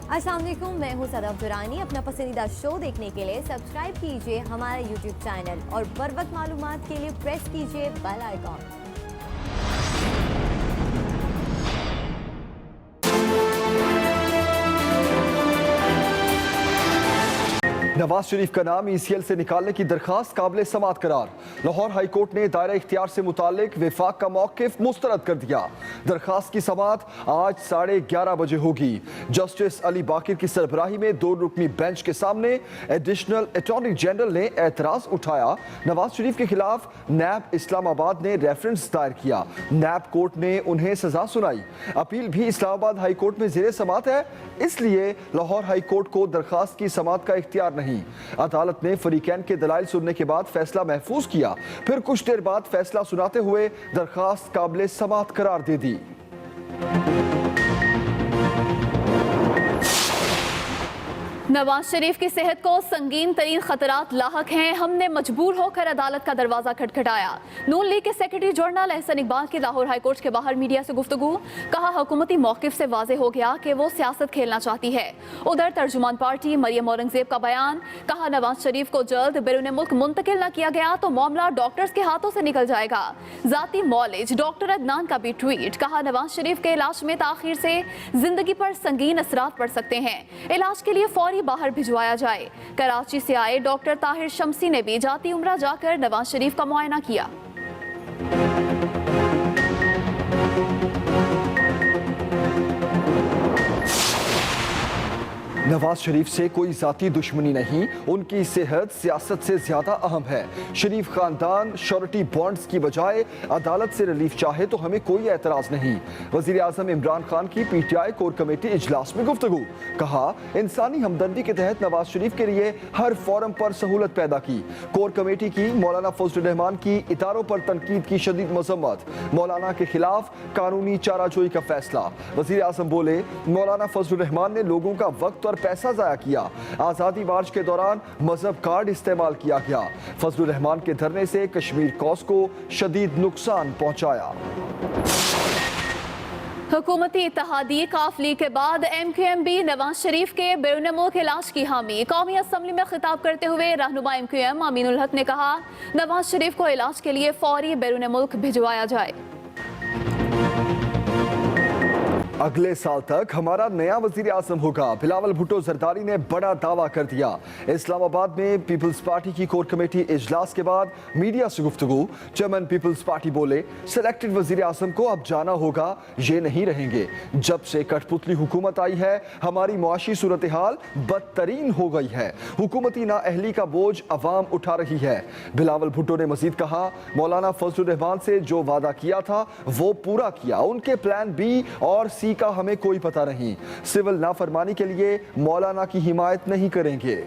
अस्सलाम वालेकुम, मैं हूँ सदफ दुरानी। अपना पसंदीदा शो देखने के लिए सब्सक्राइब कीजिए हमारा यूट्यूब चैनल और बर वक्त मालूमात के लिए प्रेस कीजिए बेल आइकॉन। नवाज शरीफ का नाम ECL से निकालने की दरखास्त काबिल समाअत करार। लाहौर हाई कोर्ट ने दायरा इख्तियार से मुतालिक वफाक का मौक़िफ़ मुस्तरद कर दिया। दरखास्त की समाअत आज 11:30 बजे होगी। जस्टिस अली बाकिर की सरबराही में 2 रुकनी बेंच के सामने एडिशनल अटॉर्नी जनरल ने एतराज़ उठाया। नवाज शरीफ के खिलाफ नैब इस्लामाबाद ने रेफरेंस दायर किया। नैब कोर्ट ने उन्हें सजा सुनाई। अपील भी इस्लामाबाद हाई कोर्ट में ज़ेरे समाअत है, इसलिए लाहौर हाई कोर्ट को दरखास्त की समाअत का इख्तियार नहीं। अदालत ने फरीकैन के दलाइल सुनने के बाद फैसला महफूज किया, फिर कुछ देर बाद फैसला सुनाते हुए दरखास्त काबिल समाअत करार दे दी। नवाज शरीफ की सेहत को संगीन तरीन खतरात लाहक हैं। हमने मजबूर होकर अदालत का दरवाजा खटखटाया। नून लीग के सेक्रेटरी जनरल एहसन इकबाल की लाहौर हाई कोर्ट के बाहर मीडिया से गुफ्तगू। कहा, हुकूमती मौक़िफ़ से वाज़ेह हो गया कि वो सियासत खेलना चाहती है। उधर तर्जुमान पार्टी मरियम औरंगजेब का बयान। कहा, नवाज शरीफ को जल्द बैरून मुल्क मुंतकिल न किया गया तो मामला डॉक्टर्स के हाथों से निकल जाएगा। ज़ाती मौलिज डॉक्टर अदनान का भी ट्वीट। कहा, नवाज शरीफ के इलाज में ताख़ीर से जिंदगी पर संगीन असरात पड़ सकते हैं। इलाज के लिए फौरी बाहर भिजवाया जाए। कराची से आए डॉक्टर ताहिर शमसी ने भी जाती उम्रा जाकर नवाज शरीफ का मुआयना किया। नवाज शरीफ से कोई जाती दुश्मनी नहीं, उनकी सेहत सियासत से ज्यादा अहम है। शरीफ खानदान श्योरिटी बॉन्ड्स की बजाय अदालत से रिलीफ चाहे तो हमें कोई एतराज नहीं। वजीर आजम इमरान खान की PTI कोर कमेटी इजलास में गुफ्तगू। कहा, इंसानी हमदर्दी के तहत नवाज शरीफ के लिए हर फोरम पर सहूलत पैदा की। कोर कमेटी की मौलाना फजलुर रहमान की इदारों पर तनकीद की शदीद मजम्मत। मौलाना के खिलाफ कानूनी चाराजोई का फैसला। वजीर आजम बोले, मौलाना फजलुर रहमान ने लोगों का वक्त और पैसा जाया किया। आजादी मार्च के दौरान मजहब कार्ड इस्तेमाल किया गया। फजलुर रहमान के धरने से कश्मीर कौस को शदीद नुकसान पहुंचाया। हुकूमती इत्तेहादी काफ लीग के बाद MQM भी नवाज शरीफ के बैरून मुल्क इलाज की हामी। कौमी असम्बली में खिताब करते हुए रहनुमा MQM अमीनुल हक ने कहा, नवाज शरीफ को इलाज के लिए फौरी बैरून मुल्क भिजवाया जाए। अगले साल तक हमारा नया वजीर आजम होगा, बिलावल भुट्टो जरदारी ने बड़ा दावा कर दिया। इस्लामाबाद में पीपल्स पार्टी की कोर कमेटी इजलास के बाद मीडिया से गुफ्तगू। चेयरमैन पीपल्स पार्टी बोले, सिलेक्टेड वजीर आजम को अब जाना होगा, ये नहीं रहेंगे। जब से कठपुतली हुकूमत आई है हमारी मुआशी सूरत हाल बदतरीन हो गई है। हुकूमती नाअहली का बोझ अवाम उठा रही है। बिलावल भुट्टो ने मजीद कहा, मौलाना फजलुर रहमान से जो वादा किया था वो पूरा किया। उनके प्लान B और C का हमें कोई पता नहीं। सिविल नाफरमानी के लिए मौलाना की हिमायत नहीं करेंगे।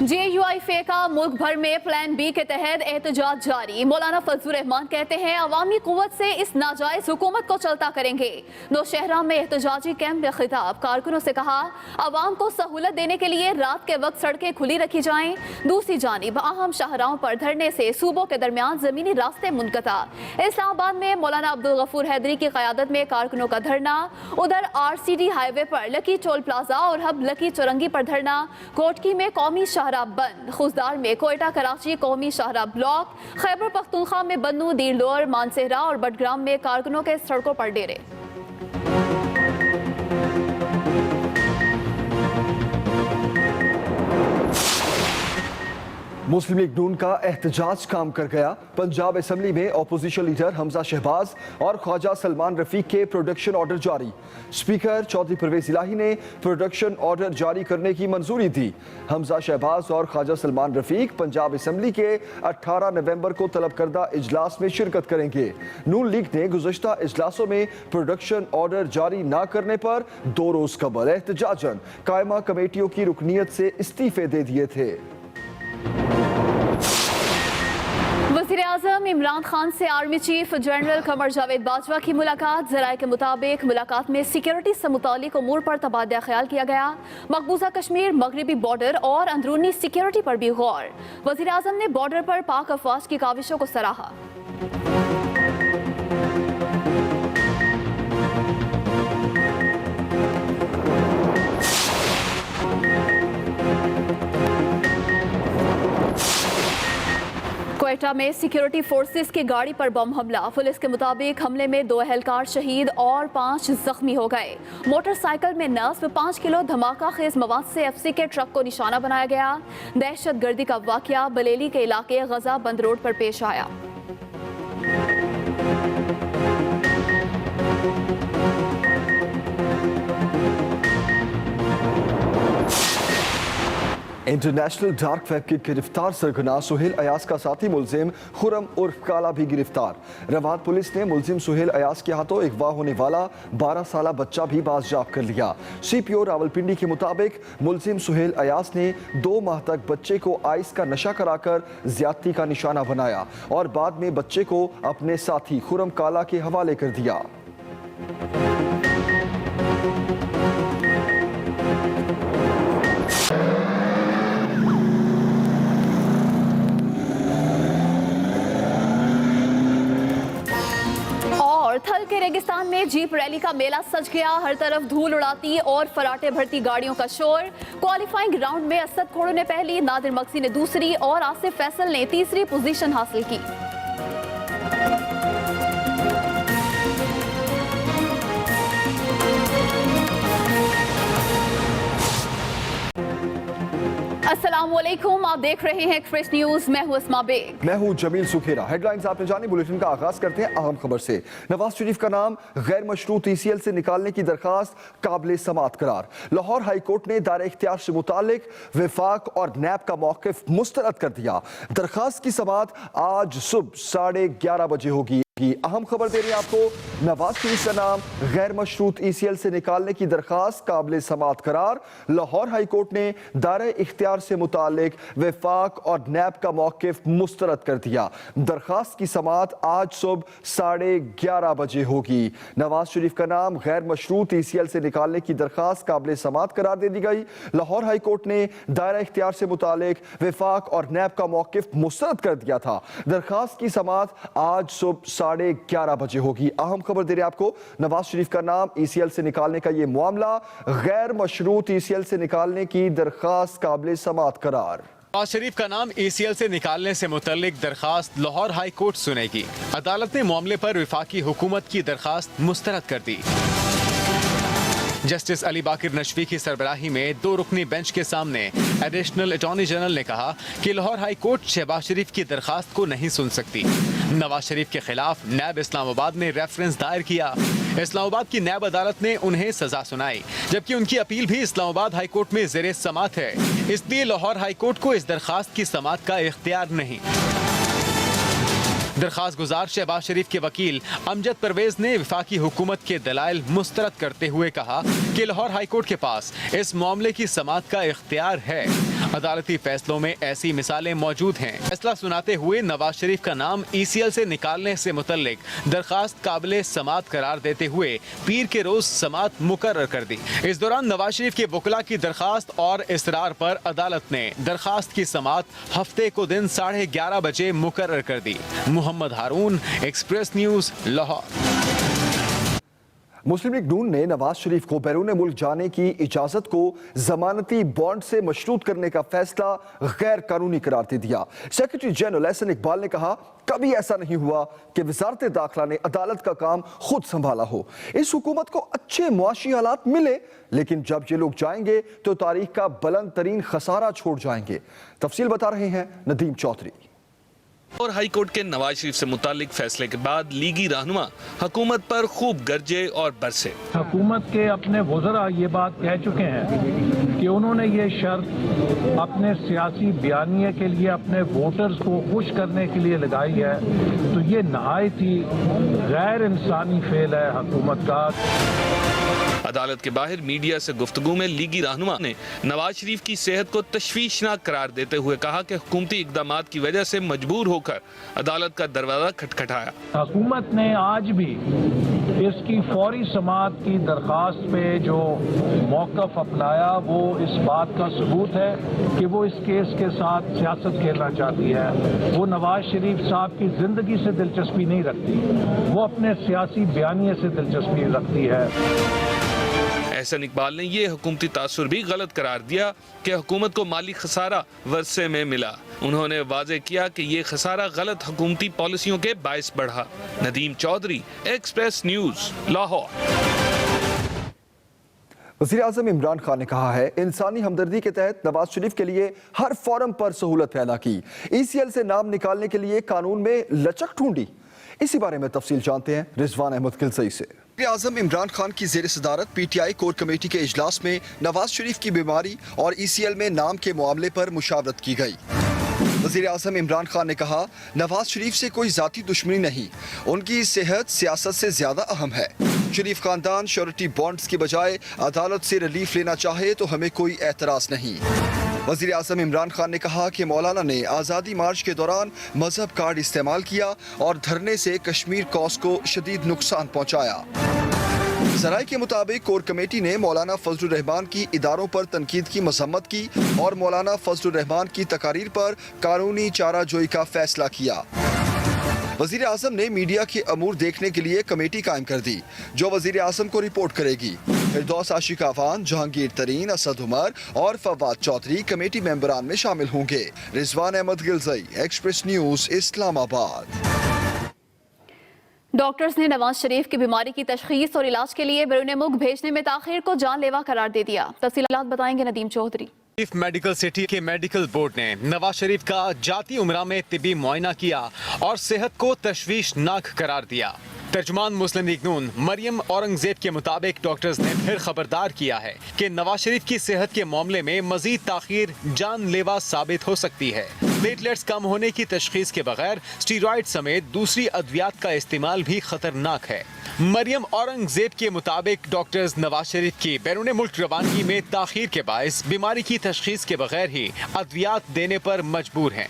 JUIFA का मुल्क भर में प्लान B के तहत एहतजाज जारी। मौलाना फजलुर रहमान कहते हैं, अवामी कुव्वत से इस नाजायज हुकूमत को चलता करेंगे। नौशहरा में एहतजाजी कैंप में खिताब। कारकुनों से कहा, अवाम को सहूलत देने के लिए रात के वक्त सड़कें खुली रखी जाएं। दूसरी जानिब अहम शाहराहों पर धरने से सूबों के दरमियान जमीनी रास्ते मुनक़ता। इस्लामाबाद में मौलाना अब्दुल गफूर हैदरी की क़यादत में कारकुनों का धरना। उधर RCD हाईवे पर लकी टोल प्लाजा और हब लकी चौरंगी पर धरना। कोटकी में कौमी शाहरा बंद। खुजदार में कोयटा कराची कौमी शाहरा ब्लॉक। खैबर पख्तूनख्वा में बन्नू, दीर लोअर, मानसेहरा और बडग्राम में कारकुनों के सड़कों पर डेरे। मुस्लिम लीग नून का एहतजाज काम कर गया। पंजाब असम्बली में अपोजिशन लीडर हमजा शहबाज और ख्वाजा सलमान रफीक के प्रोडक्शन ऑर्डर जारी। स्पीकर चौधरी परवेज इलाही ने प्रोडक्शन ऑर्डर जारी करने की मंजूरी दी। हमजा शहबाज और ख्वाजा सलमान रफीक पंजाब असम्बली के 18 नवंबर को तलब करदा इजलास में शिरकत करेंगे। नून लीग ने गुज़श्ता इजलासों में प्रोडक्शन ऑर्डर जारी न करने पर 2 रोज कबल एहतजाजन कायमा कमेटियों की रुकनीत से इस्तीफे दे दिए थे। वज़ीर-ए-आज़म इमरान खान से army chief general Qamar Javed Bajwa की मुलाकात। ज़राए के मुताबिक मुलाकात में सिक्योरिटी से मुतालिक उमूर पर तबादला ख्याल किया गया। मकबूजा कश्मीर, मगरबी बॉर्डर और अंदरूनी सिक्योरिटी पर भी गौर। वज़ीर-ए-आज़म ने बॉर्डर पर पाक अफवाज की काविशों को सराहा। कोयटा में सिक्योरिटी फोर्सेस की गाड़ी पर बम हमला। पुलिस के मुताबिक हमले में 2 एहलकार शहीद और 5 जख्मी हो गए। मोटरसाइकिल में नस्ब 5 किलो धमाका खेज मवाद से एफसी के ट्रक को निशाना बनाया गया। दहशतगर्दी का वाकया बलेली के इलाके गजा बंद रोड पर पेश आया। इंटरनेशनल डार्क वेब के गिरफ्तार सरगना सुहेल अयाज का साथी मुलजिम खुरम उर्फ काला भी गिरफ्तार। रवात पुलिस ने मुलजिम सुहेल अयाज के हाथों अगवा होने वाला 12 साला बच्चा भी बाजियाब कर लिया। सीपीओ रावलपिंडी के मुताबिक मुलजिम सुहेल अयाज ने 2 माह तक बच्चे को आइस का नशा कराकर ज्यादती का निशाना बनाया और बाद में बच्चे को अपने साथी खुरम काला के हवाले कर दिया। थल के रेगिस्तान में जीप रैली का मेला सज गया। हर तरफ धूल उड़ाती और फराटे भरती गाड़ियों का शोर। क्वालिफाइंग राउंड में असद खोड़ो ने पहली, नादिर मक्सी ने दूसरी और आसिफ फैसल ने तीसरी पोजीशन हासिल की। अस्सलामुअलैकुम, आप देख रहे हैं एक्सप्रेस न्यूज। मैं हूं अस्मा बेग। मैं हूं जमील सुखेरा। हेडलाइंस आपने जानी। बुलेटिन का आगाज करते हैं अहम खबर से। नवाज शरीफ का नाम गैर मशरूत ECL से निकालने की दरखास्त काबिल समाअत करार। लाहौर हाई कोर्ट ने दायरे इख्तियार से मुतालिक वफाक और नैब का मौकिफ मुस्तरद कर दिया। दरखास्त की समाअत आज सुबह 11:30 बजे होगी। अहम खबर दे रही है आपको, नवाज शरीफ का नाम गैर मशरूत ECL से निकालने की दरखास्त काबिल समाअत करार। लाहौर हाई कोर्ट ने दायरे इख्तियार से मुतालिक वफाक और नैब का मौकिफ मुस्तरद कर दिया। दरखास्त की समाअत आज सुबह 11:30 बजे होगी। नवाज शरीफ का नाम गैर मशरूत ECL से निकालने की दरखास्त काबिल समाअत करार दे दी गई। लाहौर हाई कोर्ट ने दायरा इख्तियार से मुतालिक वफाक और नैब का मौकिफ मुस्तरद कर दिया था। दरखास्त की समाअत आज सुबह 11:30 बजे होगी। अहम खबर दे रहे आपको, नवाज शरीफ का नाम ECL से निकालने का ये मामला गैर मशरूत ECL से निकालने की दरखास्त काबिल समाअत करार। नवाज शरीफ का नाम ECL से निकालने से मुतल्लिक दरखास्त लाहौर हाई कोर्ट सुनेगी। अदालत ने मामले पर वफाकी हुकूमत की दरखास्त मुस्तरद कर दी। जस्टिस अली बाकिर नशवी की सरबराही में 2 रुकनी बेंच के सामने एडिशनल अटॉर्नी जनरल ने कहा कि लाहौर हाई कोर्ट शहबाज शरीफ की दरखास्त को नहीं सुन सकती। नवाज शरीफ के खिलाफ नैब इस्लामाबाद ने रेफरेंस दायर किया। इस्लामाबाद की नैब अदालत ने उन्हें सजा सुनाई, जबकि उनकी अपील भी इस्लामाबाद हाई कोर्ट में ज़ेरे समाअत है। इसलिए लाहौर हाई कोर्ट को इस दरखास्त की समाअत का इख्तियार नहीं। दरखास्त गुजार शहबाज शरीफ के वकील अमजद परवेज ने वफाकी हुकूमत के दलाइल मुस्तरद करते हुए कहा कि लाहौर हाई कोर्ट के पास इस मामले की समाअत का इख्तियार है। अदालती फैसलों में ऐसी मिसालें मौजूद हैं। फैसला सुनाते हुए नवाज शरीफ का नाम ECL से निकालने से मुतल्लिक दरखास्त काबिल समाअत करार देते हुए पीर के रोज समाअत मुकर्रर कर दी। इस दौरान नवाज शरीफ के वकला की दरखास्त और इसरार पर अदालत ने दरखास्त की समाअत हफ्ते को दिन 11:30 बजे मुकर्रर कर दी। मोहम्मद हारून, एक्सप्रेस न्यूज, लाहौर। मुस्लिम लीग नून ने नवाज शरीफ को बैरून मुल्क जाने की इजाजत को जमानती बॉन्ड से मशरूत करने का फैसला गैर कानूनी करार दे दिया। सेक्रेटरी जनरल एहसन इकबाल ने कहा, कभी ऐसा नहीं हुआ कि वजारत दाखिला ने अदालत का काम खुद संभाला हो। इस हुकूमत को अच्छे मुआशी हालात मिले, लेकिन जब ये लोग जाएंगे तो तारीख का बुलंद तरीन खसारा छोड़ जाएंगे। तफसील बता रहे हैं नदीम चौधरी। और हाई कोर्ट के नवाज शरीफ से मुतालिक फैसले के बाद लीगी रहनुमा हुकूमत पर खूब गरजे और बरसे। हुकूमत के अपने वज़रा ये बात कह चुके हैं कि उन्होंने ये शर्त अपने सियासी बयानिए के लिए, अपने वोटर्स को खुश करने के लिए लगाई है, तो ये नहायत ही गैर इंसानी फेल है हुकूमत का। अदालत के बाहर मीडिया से गुफ्तगू में लीगी रहनुमा ने नवाज शरीफ की सेहत को तशवीशनाक करार देते हुए कहा कि हुकूमती इकदामात की वजह से मजबूर होकर अदालत का दरवाजा खटखटाया। हुकूमत ने आज भी इसकी फौरी समाअत की दरखास्त पे जो मौक़िफ़ अपनाया वो इस बात का सबूत है कि वो इस केस के साथ सियासत खेलना चाहती है। वो नवाज शरीफ साहब की जिंदगी से दिलचस्पी नहीं रखती, वो अपने सियासी बयानिए से दिलचस्पी रखती है। احسن اقبال نے یہ حکومتی تاثر بھی غلط قرار دیا کہ حکومت کو مالی خسارہ ورثے میں ملا. انہوں نے واضح کیا کہ یہ خسارہ غلط حکومتی پالیسیوں کے باعث بڑھا. Nadeem Chaudhry, express news, Lahore. وزیر اعظم عمران خان نے کہا ہے انسانی ہمدردی کے تحت نواز شریف کے لیے ہر فورم پر سہولت پیدا کی. ای سی ایل سے نام نکالنے کے لیے قانون میں لچک ڈھونڈی. اسی بارے میں تفصیل جانتے ہیں رضوان احمد کلسئی سے. وزیر اعظم عمران خان کی زیر صدارت P T I core committee کے اجلاس میں نواز شریف کی بیماری اور ای سی ایل میں نام کے معاملے پر مشاورت کی گئی. وزیر اعظم عمران خان نے کہا نواز شریف سے کوئی ذاتی دشمنی نہیں، ان کی صحت سیاست سے زیادہ اہم ہے. شریف خاندان شیورٹی بانڈز کی بجائے عدالت سے ریلیف لینا چاہے تو ہمیں کوئی اعتراض نہیں. وزیر اعظم عمران خان نے کہا کہ مولانا نے آزادی مارچ کے دوران مذہب کارڈ استعمال کیا اور دھرنے سے کشمیر کاز کو شدید نقصان پہنچایا. ذرائع کے مطابق کور کمیٹی نے مولانا فضل الرحمان کی اداروں پر تنقید کی مذمت کی اور مولانا فضل الرحمان کی تقاریر پر قانونی چارہ جوئی کا فیصلہ کیا. وزیر اعظم نے میڈیا کے امور دیکھنے کے لیے کمیٹی قائم کر دی جو وزیر اعظم کو رپورٹ کرے گی. فردوس عاشق اعوان، جہانگیر ترین، اسد عمر اور فواد چودھری کمیٹی ممبران میں شامل ہوں گے. رضوان احمد گلزئی، ایکسپریس نیوز، اسلام آباد. ڈاکٹرز نے نواز شریف کی بیماری کی تشخیص اور علاج کے لیے بیرون ملک بھیجنے میں تاخیر کو جان لیوا قرار دے دیا. تفصیلات بتائیں گے Nadeem Chaudhry. Chief medical city کے میڈیکل بورڈ نے نواز شریف کا جاتی عمرہ میں طبی معائنہ کیا اور صحت کو تشویشناک قرار دیا. ترجمان مسلم لیگ نون مریم اورنگزیب کے مطابق ڈاکٹرز نے پھر خبردار کیا ہے کہ نواز شریف کی صحت کے معاملے میں مزید تاخیر جان لیوا ثابت ہو سکتی ہے. پلیٹلیٹس کم ہونے کی تشخیص کے بغیر اسٹیرائڈ سمیت دوسری ادویات کا استعمال بھی خطرناک ہے. مریم اورنگزیب کے مطابق ڈاکٹرز نواز شریف کی بیرون ملک روانگی میں تاخیر کے باعث بیماری کی تشخیص کے بغیر ہی ادویات دینے پر مجبور ہیں.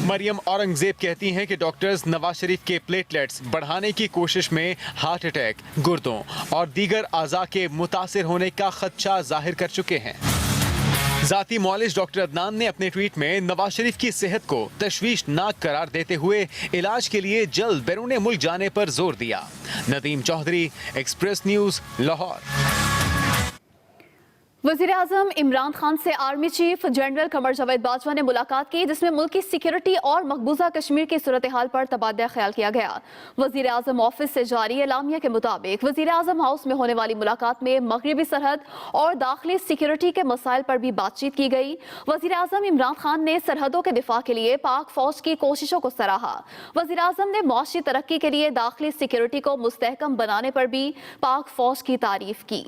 مریم اورنگزیب کہتی ہیں کہ ڈاکٹرز نواز شریف کے پلیٹلیٹس بڑھانے کی کوشش میں ہارٹ اٹیک، گردوں اور دیگر اعضاء کے متاثر ہونے کا خدشہ ظاہر کر چکے ہیں. ذاتی معالج ڈاکٹر عدنان نے اپنے ٹویٹ میں نواز شریف کی صحت کو تشویشناک قرار دیتے ہوئے علاج کے لیے جلد بیرون ملک جانے پر زور دیا. Nadeem Chaudhry, express news, Lahore. وزیر اعظم عمران خان سے army chief general Qamar Javed Bajwa نے ملاقات کی جس میں ملک کی سیکیورٹی اور مقبوضہ کشمیر کی صورتحال پر تبادلہ خیال کیا گیا. وزیر اعظم آفس سے جاری اعلامیہ کے مطابق وزیر اعظم ہاؤس میں ہونے والی ملاقات میں مغربی سرحد اور داخلی سیکیورٹی کے مسائل پر بھی بات چیت کی گئی. وزیر اعظم عمران خان نے سرحدوں کے دفاع کے لیے پاک فوج کی کوششوں کو سراہا. وزیر اعظم نے معاشی ترقی کے لیے داخلی سیکیورٹی کو مستحکم بنانے پر بھی پاک فوج کی تعریف کی.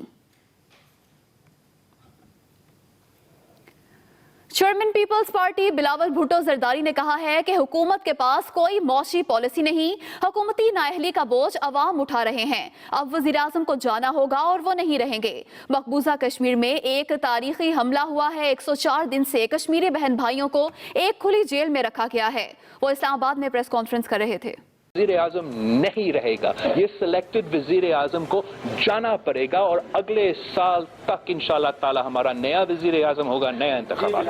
چیئرمین پیپلز پارٹی بلاول بھٹو زرداری نے کہا ہے کہ حکومت کے پاس کوئی معاشی پالیسی نہیں، حکومتی نااہلی کا بوجھ عوام اٹھا رہے ہیں. اب وزیر اعظم کو جانا ہوگا اور وہ نہیں رہیں گے. مقبوضہ کشمیر میں ایک تاریخی حملہ ہوا ہے. 104 دن سے کشمیری بہن بھائیوں کو ایک کھلی جیل میں رکھا گیا ہے. وہ اسلام آباد میں پریس کانفرنس کر رہے تھے. وزیر اعظم نہیں رہے گا، یہ سلیکٹڈ وزیر اعظم کو جانا پڑے گا اور اگلے سال تک انشاءاللہ تعالی ہمارا نیا وزیر اعظم ہوگا، نیا انتخابات.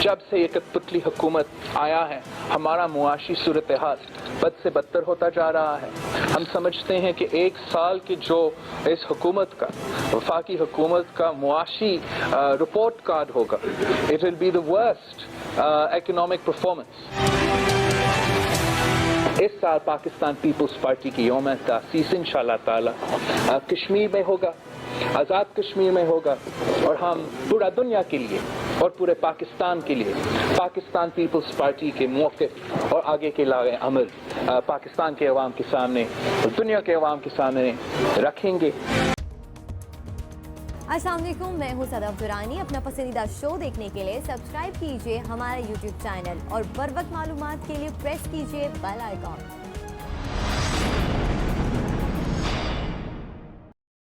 جب سے یہ کٹپتلی حکومت آیا ہے ہمارا معاشی صورتحال بد سے بدتر ہوتا جا رہا ہے. ہم سمجھتے ہیں کہ ایک سال کے جو اس حکومت کا وفاقی حکومت کا معاشی رپورٹ کارڈ ہوگا، it will be the worst economic performance. اس سال پاکستان پیپلز پارٹی کی یوم تاسیس انشاءاللہ تعالی کشمیر میں ہوگا، آزاد کشمیر میں ہوگا، اور ہم پورا دنیا کے لیے اور پورے پاکستان کے لیے پاکستان پیپلز پارٹی کے موقف اور آگے کے عمل پاکستان کے عوام کے سامنے اور دنیا کے عوام کے سامنے رکھیں گے. السلام علیکم، میں ہوں صدف درانی. اپنا پسندیدہ شو دیکھنے کے لیے سبسکرائب کیجیے ہمارا یوٹیوب چینل اور بر وقت معلومات کے لیے پریس کیجیے بیل آئیکن.